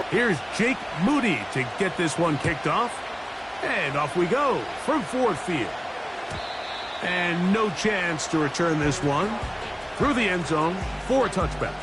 Here's Jake Moody to get this one kicked off. And off we go from Ford Field. And no chance to return this one through the end zone for a touchback.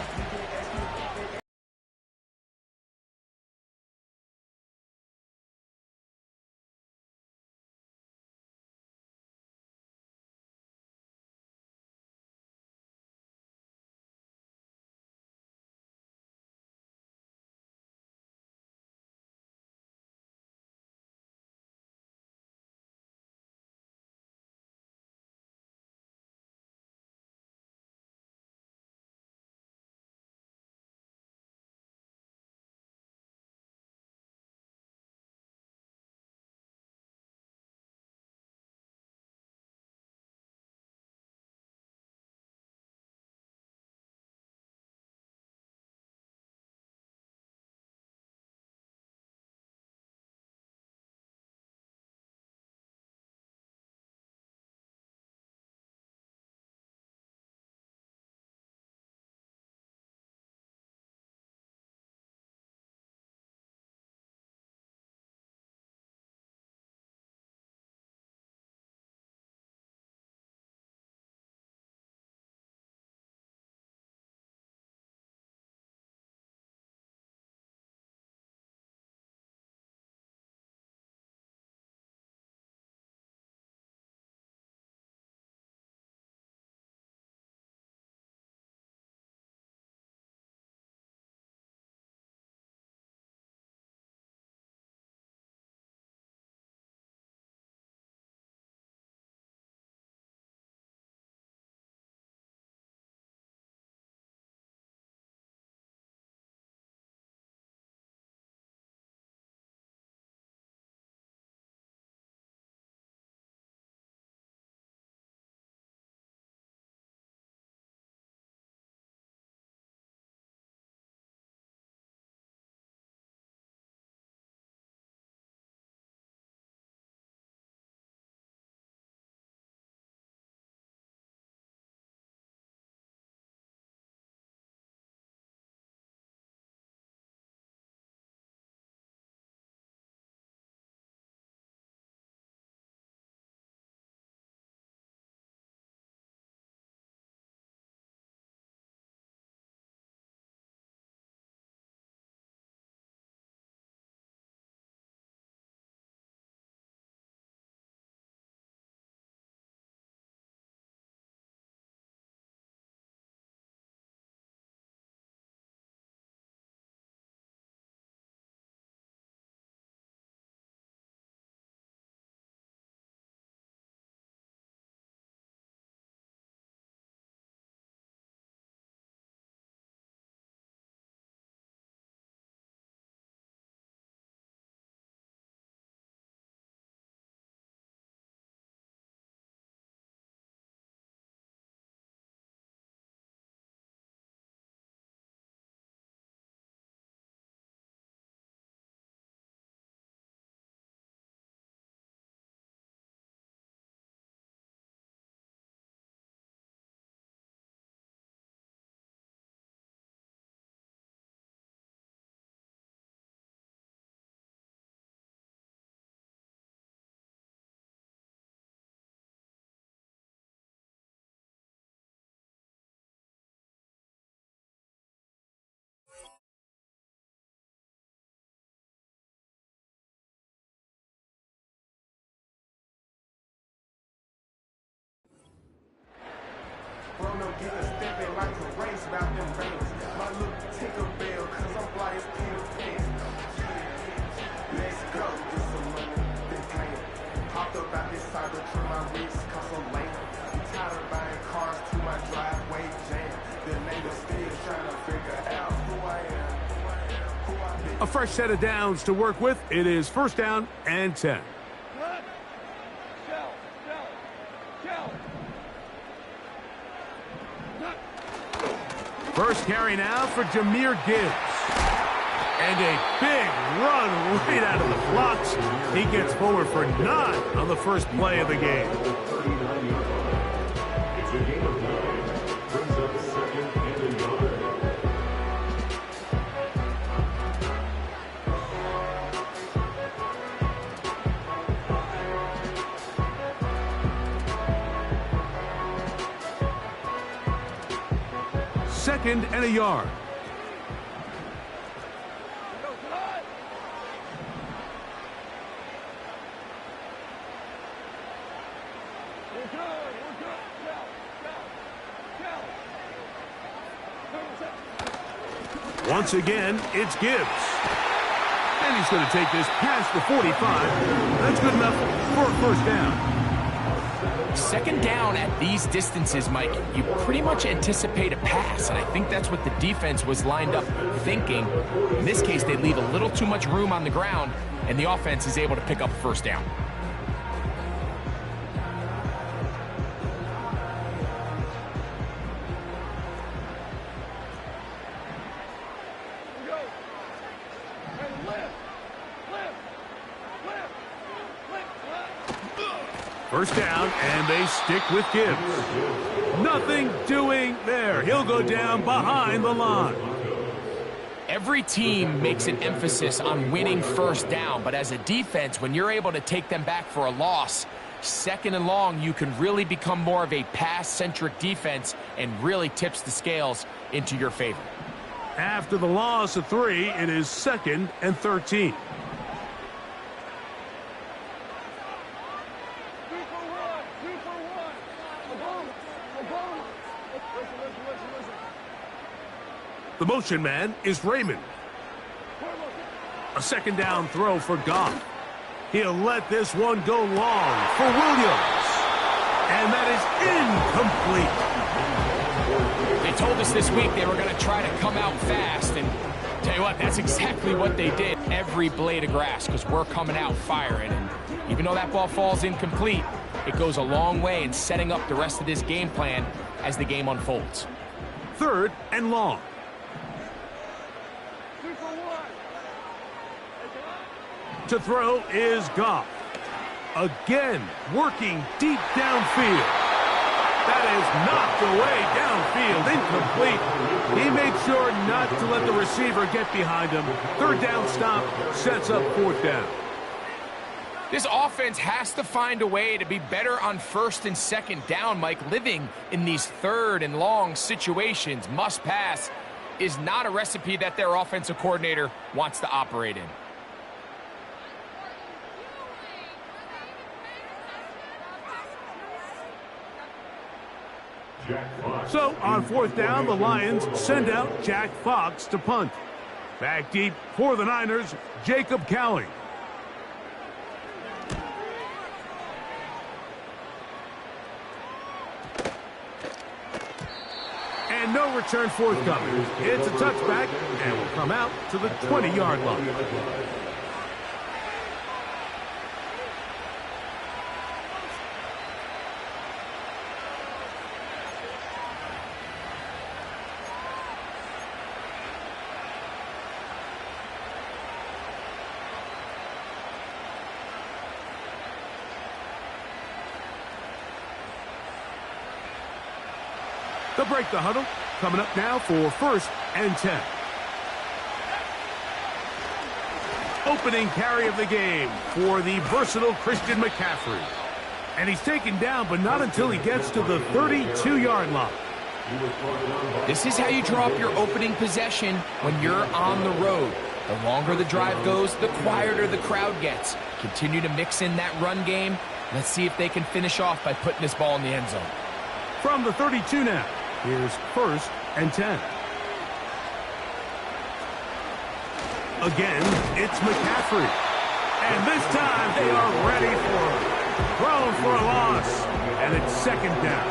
A fresh set of downs to work with. It is first down and 10. First carry now for Jahmyr Gibbs. And a big run right out of the blocks. He gets forward for 9 on the first play of the game. 2nd and a yard. Once again, it's Gibbs. And he's going to take this past the 45. That's good enough for a first down. 2nd down at these distances, Mike, you pretty much anticipate a pass, and I think that's what the defense was lined up thinking. In this case, they leave a little too much room on the ground, and the offense is able to pick up a first down. First down, and they stick with Gibbs. Nothing doing there. He'll go down behind the line. Every team makes an emphasis on winning first down, but as a defense, when you're able to take them back for a loss, 2nd and long, you can really become more of a pass-centric defense and really tips the scales into your favor. After the loss of 3, it is 2nd and 13. The motion man is Raymond. A 2nd down throw for Goff. He'll let this one go long for Williams. And that is incomplete. They told us this week they were going to try to come out fast, and tell you what, that's exactly what they did. Every blade of grass, because we're coming out firing. And even though that ball falls incomplete, it goes a long way in setting up the rest of this game plan as the game unfolds. 3rd and long. To throw is Goff. Again, working deep downfield. That is knocked away downfield, incomplete. He made sure not to let the receiver get behind him. 3rd down stop sets up 4th down. This offense has to find a way to be better on 1st and 2nd down, Mike. Living in these 3rd and long situations, must pass, is not a recipe that their offensive coordinator wants to operate in. So, on 4th down, the Lions send out Jack Fox to punt. Back deep for the Niners, Jacob Cowling. And no return forthcoming. It's a touchback, and will come out to the 20-yard line. They'll break the huddle. Coming up now for 1st and 10. Opening carry of the game for the versatile Christian McCaffrey. And he's taken down, but not until he gets to the 32-yard line. This is how you draw up your opening possession when you're on the road. The longer the drive goes, the quieter the crowd gets. Continue to mix in that run game. Let's see if they can finish off by putting this ball in the end zone. From the 32 now, here's 1st and 10. Again, it's McCaffrey. And this time they are ready for him. Thrown for a loss, and it's 2nd down.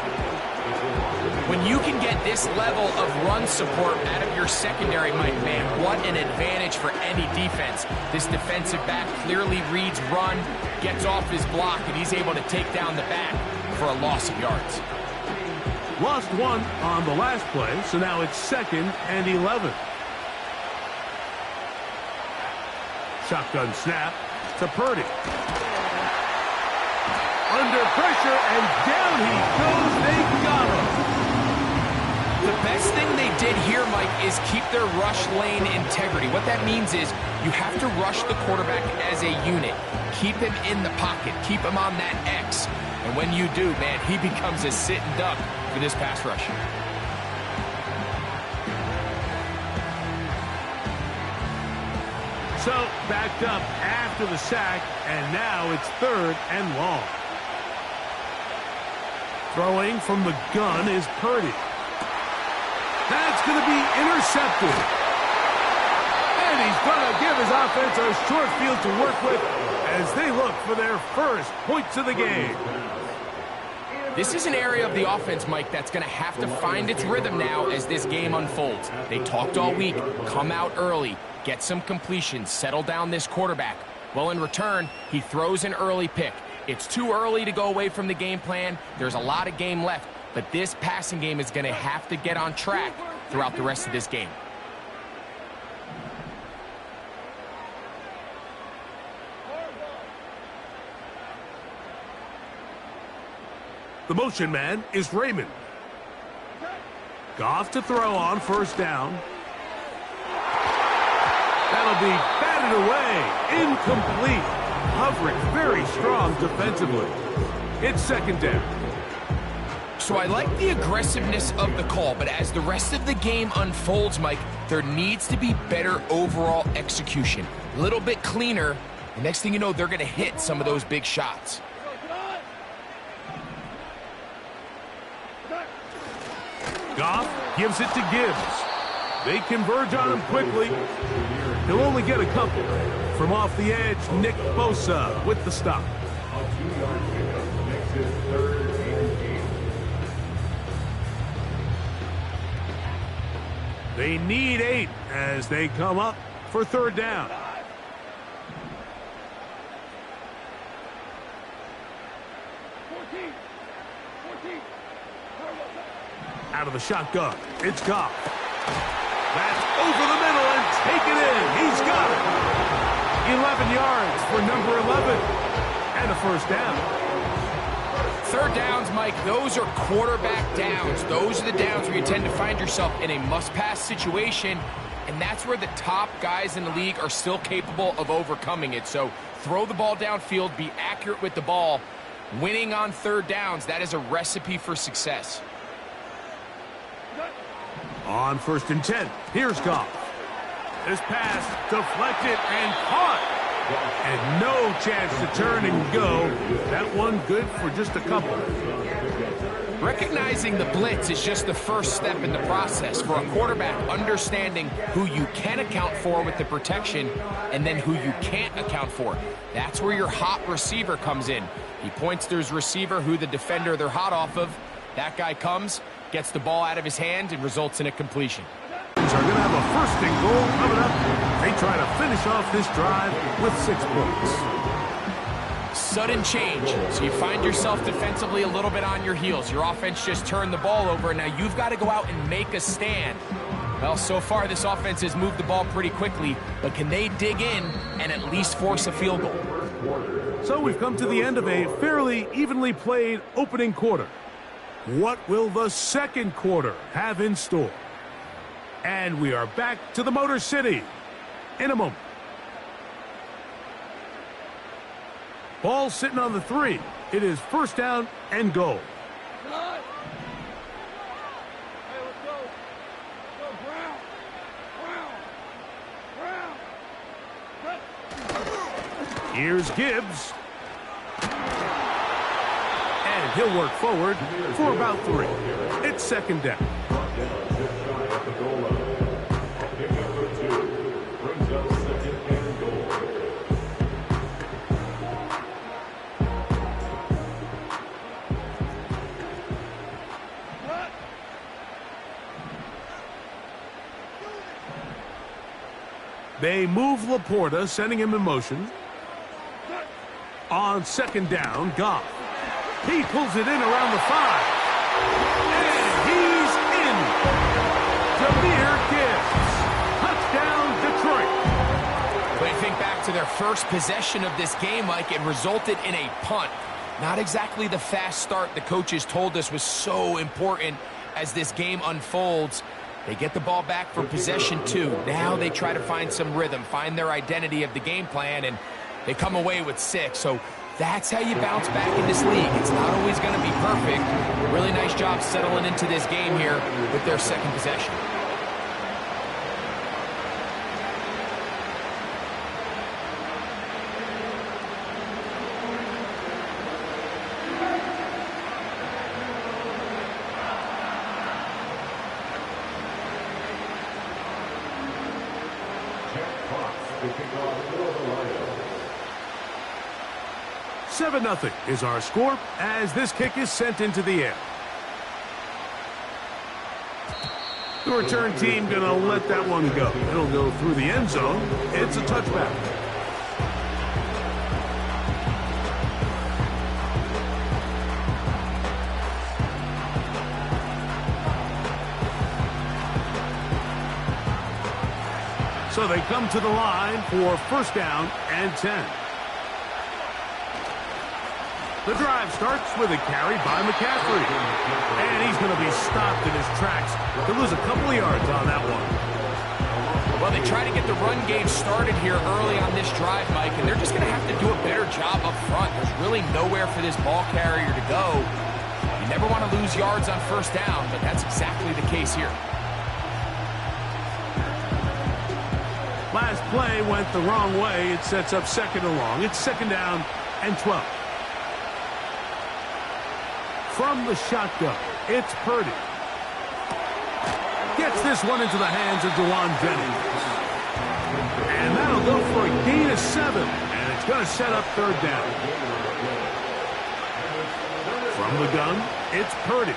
When you can get this level of run support out of your secondary, Mike, man, what an advantage for any defense. This defensive back clearly reads run, gets off his block, and he's able to take down the back for a loss of yards. Lost 1 on the last play, so now it's 2nd and 11. Shotgun snap to Purdy. Under pressure, and down he goes. They got him. The best thing they did here, Mike, is keep their rush lane integrity. What that means is you have to rush the quarterback as a unit. Keep him in the pocket. Keep him on that X. And when you do, man, he becomes a sitting duck for this pass rush. So, backed up after the sack, and now it's 3rd and long. Throwing from the gun is Purdy. That's going to be intercepted. And he's going to give his offense a short field to work with as they look for their first points of the game. This is an area of the offense, Mike, that's going to have to find its rhythm now as this game unfolds. They talked all week, come out early, get some completions, settle down this quarterback. Well, in return, he throws an early pick. It's too early to go away from the game plan. There's a lot of game left, but this passing game is going to have to get on track throughout the rest of this game. The motion man is Raymond. Goff to throw on 1st down. That'll be batted away. Incomplete. Hovering very strong defensively. It's 2nd down. So I like the aggressiveness of the call, but as the rest of the game unfolds, Mike, there needs to be better overall execution. A little bit cleaner. The next thing you know, they're going to hit some of those big shots. Goff gives it to Gibbs. They converge on him quickly. He'll only get a couple. From off the edge, Nick Bosa with the stop. They need 8 as they come up for 3rd down. Out of the shotgun, it's Goff. That's over the middle and taken in. He's got it. 11 yards for number 11. And a 1st down. 3rd downs, Mike, those are quarterback downs. Those are the downs where you tend to find yourself in a must-pass situation, and that's where the top guys in the league are still capable of overcoming it. So throw the ball downfield, be accurate with the ball. Winning on 3rd downs, that is a recipe for success. On 1st and 10, here's Goff. This pass deflected and caught. And no chance to turn and go. That one good for just a couple. Recognizing the blitz is just the first step in the process for a quarterback, understanding who you can account for with the protection and then who you can't account for. That's where your hot receiver comes in. He points to his receiver, who the defender they're hot off of. That guy comes, gets the ball out of his hand, and results in a completion. Are going to have a 1st and goal coming up. They try to finish off this drive with 6 points. Sudden change. So you find yourself defensively a little bit on your heels. Your offense just turned the ball over. Now you've got to go out and make a stand. Well, so far this offense has moved the ball pretty quickly, but can they dig in and at least force a field goal? So we've come to the end of a fairly evenly played opening quarter. What will the 2nd quarter have in store? And we are back to the Motor City in a moment. Ball sitting on the 3. It is 1st down and goal. Here's Gibbs. And he'll work forward for about 3. It's 2nd down. They move Laporta, sending him in motion. On 2nd down, Goff. He pulls it in around the 5. And he's in. Jahmyr Gibbs. Touchdown, Detroit. When you think back to their first possession of this game, Mike, it resulted in a punt. Not exactly the fast start the coaches told us was so important as this game unfolds. They get the ball back for possession 2. Now they try to find some rhythm, find their identity of the game plan, and they come away with 6. So that's how you bounce back in this league. It's not always going to be perfect. Really nice job settling into this game here with their 2nd possession. 7-0 is our score as this kick is sent into the air. The return team going to let that one go. It'll go through the end zone. It's a touchback. So they come to the line for first down and 10. The drive starts with a carry by McCaffrey. And he's going to be stopped in his tracks. He'll lose a couple of yards on that one. Well, they try to get the run game started here early on this drive, Mike, and they're just going to have to do a better job up front. There's really nowhere for this ball carrier to go. You never want to lose yards on first down, but that's exactly the case here. Last play went the wrong way. It sets up second and long. It's second down and 12. From the shotgun, it's Purdy. Gets this one into the hands of Jawan Jennings. And that'll go for a gain of 7. And it's going to set up third down. From the gun, it's Purdy.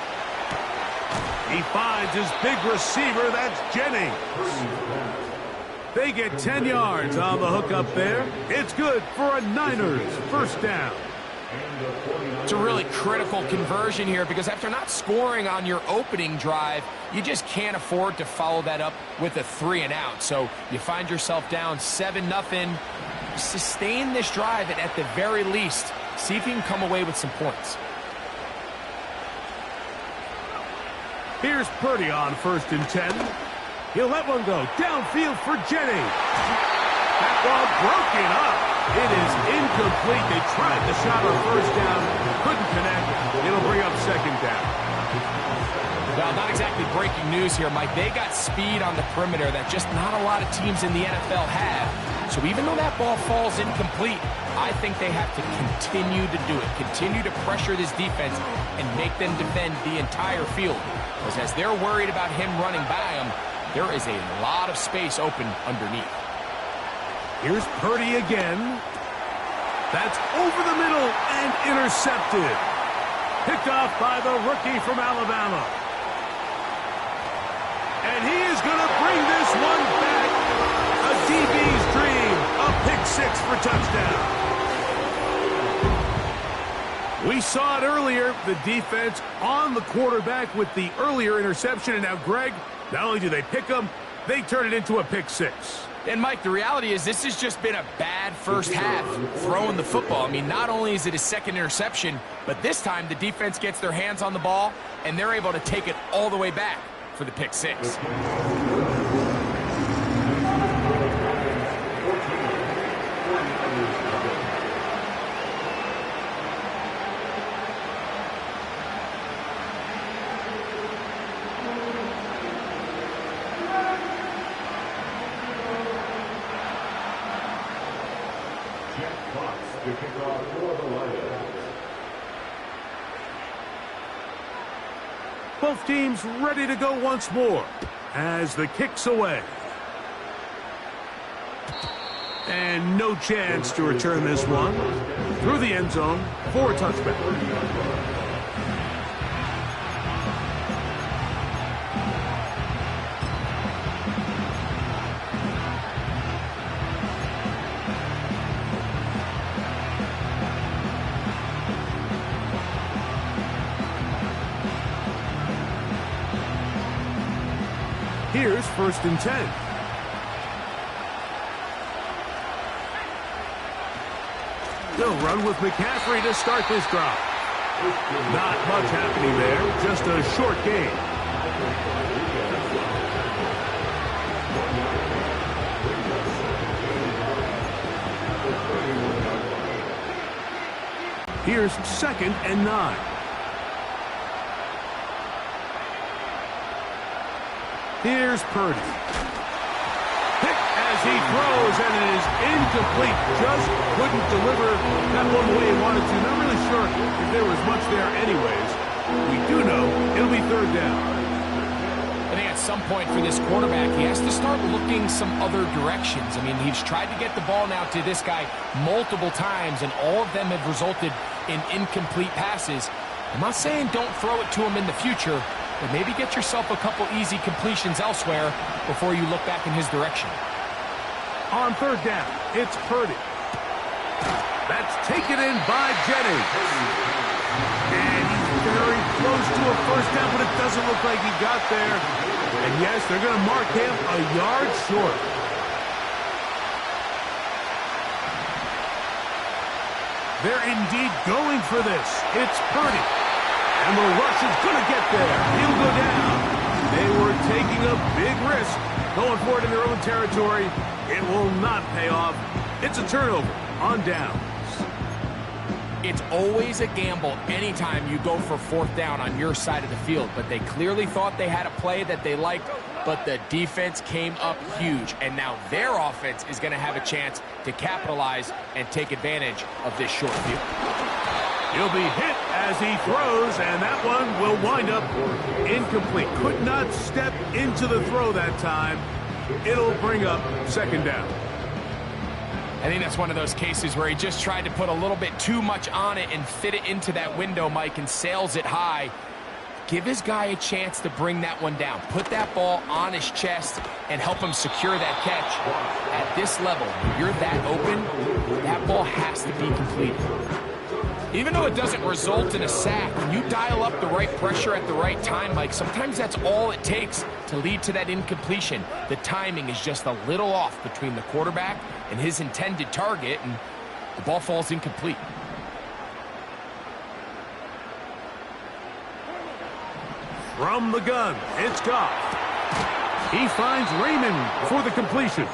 He finds his big receiver. That's Jennings. They get 10 yards on the hook up there. It's good for a Niners first down. It's a really critical conversion here because after not scoring on your opening drive, you just can't afford to follow that up with a 3 and out. So you find yourself down 7-0. Sustain this drive and at the very least, see if you can come away with some points. Here's Purdy on first and 10. He'll let one go downfield for Jennings. That ball broken up. It is incomplete. They tried the shot on first down. Couldn't connect. It'll bring up second down. Well, not exactly breaking news here, Mike. They got speed on the perimeter that just not a lot of teams in the NFL have. So even though that ball falls incomplete, I think they have to continue to do it. Continue to pressure this defense and make them defend the entire field. Because as they're worried about him running by them, there is a lot of space open underneath. Here's Purdy again. That's over the middle and intercepted. Picked off by the rookie from Alabama. And he is going to bring this one back. A DB's dream. A pick-6 for touchdown. We saw it earlier. The defense on the quarterback with the earlier interception. And now, Greg, not only do they pick him, they turn it into a pick-6. And, Mike, the reality is this has just been a bad first half throwing the football. I mean, not only is it a second interception, but this time the defense gets their hands on the ball, and they're able to take it all the way back for the pick-6. Both teams ready to go once more as the kick's away. And no chance to return this one through the end zone for a touchback. Here's first and 10. They'll run with McCaffrey to start this drive. Not much happening there, just a short gain. Here's second and 9. Here's Purdy. Pick as he throws, and it is incomplete. Just couldn't deliver that one the way he wanted to. Not really sure if there was much there anyways. We do know it'll be third down. I think at some point for this quarterback, he has to start looking some other directions. I mean, he's tried to get the ball now to this guy multiple times, and all of them have resulted in incomplete passes. I'm not saying don't throw it to him in the future, but maybe get yourself a couple easy completions elsewhere before you look back in his direction. On third down, it's Purdy. That's taken in by Jennings. And he's very close to a first down, but it doesn't look like he got there. And yes, they're going to mark him a yard short. They're indeed going for this. It's Purdy. And the rush is going to get there. He'll go down. They were taking a big risk going for it in their own territory. It will not pay off. It's a turnover on downs. It's always a gamble anytime you go for fourth down on your side of the field, but they clearly thought they had a play that they liked, but the defense came up huge, and now their offense is going to have a chance to capitalize and take advantage of this short field. He'll be hit as he throws, and that one will wind up incomplete. Could not step into the throw that time. It'll bring up second down. I think that's one of those cases where he just tried to put a little bit too much on it and fit it into that window, Mike, and sails it high. Give his guy a chance to bring that one down. Put that ball on his chest and help him secure that catch. At this level, when you're that open, that ball has to be completed. Even though it doesn't result in a sack, when you dial up the right pressure at the right time, Mike, sometimes that's all it takes to lead to that incompletion. The timing is just a little off between the quarterback and his intended target, and the ball falls incomplete. From the gun, it's Goff. He finds Raymond for the completion.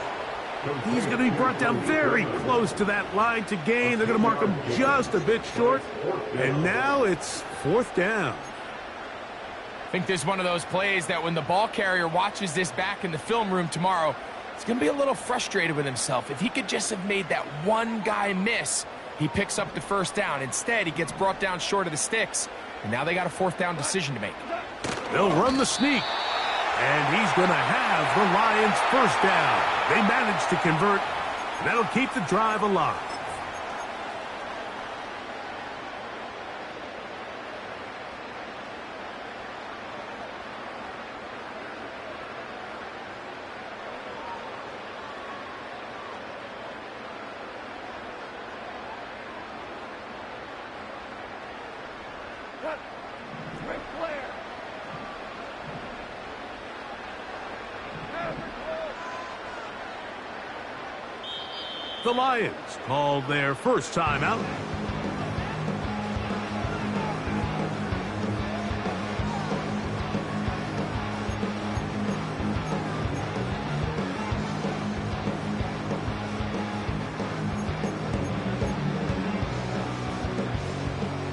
He's going to be brought down very close to that line to gain. They're going to mark him just a bit short. And now it's fourth down. I think this is one of those plays that when the ball carrier watches this back in the film room tomorrow, he's going to be a little frustrated with himself. If he could just have made that one guy miss, he picks up the first down. Instead, he gets brought down short of the sticks. And now they got a fourth down decision to make. They'll run the sneak. And he's going to have the Lions first down. They managed to convert. And that'll keep the drive alive. The Lions called their first timeout.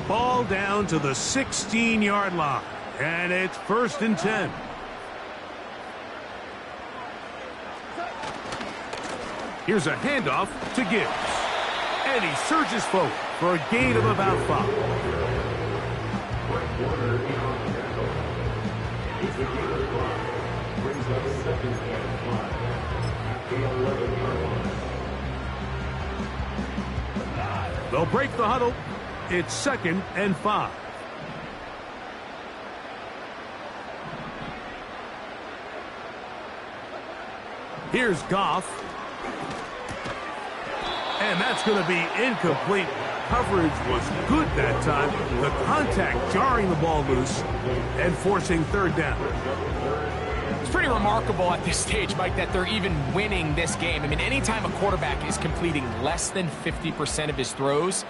Ball down to the 16-yard line, and it's 1st and 10. Here's a handoff to Gibbs. And he surges forward for a gain of about 5. They'll break the huddle. It's 2nd and 5. Here's Goff. And that's going to be incomplete. Coverage was good that time. The contact jarring the ball loose and forcing 3rd down. It's pretty remarkable at this stage, Mike, that they're even winning this game. I mean, anytime a quarterback is completing less than 50% of his throws,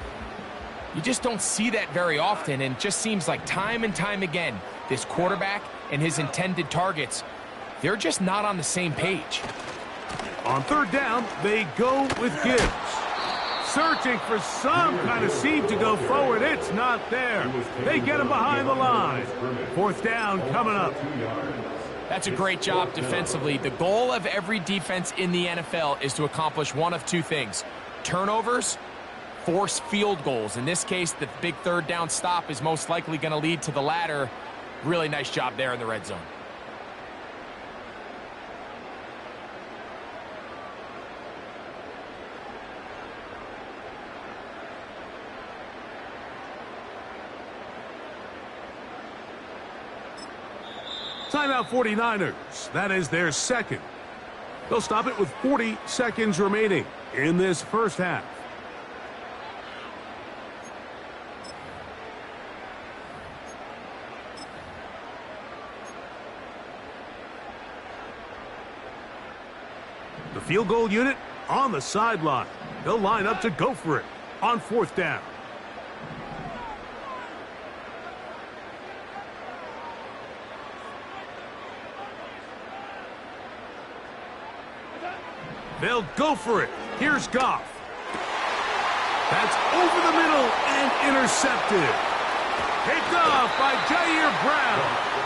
you just don't see that very often. And it just seems like time and time again, this quarterback and his intended targets, they're just not on the same page. On 3rd down, they go with Gibbs. Searching for some kind of seam to go forward. It's not there. They get him behind the line. 4th down coming up. That's a great job defensively. The goal of every defense in the NFL is to accomplish one of two things. Turnovers, force field goals. In this case, the big 3rd down stop is most likely going to lead to the latter. Really nice job there in the red zone. Timeout 49ers. That is their second. They'll stop it with 40 seconds remaining in this first half. The field goal unit on the sideline. They'll line up to go for it on fourth down. They'll go for it. Here's Goff. That's over the middle and intercepted. Picked off by Jair Brown.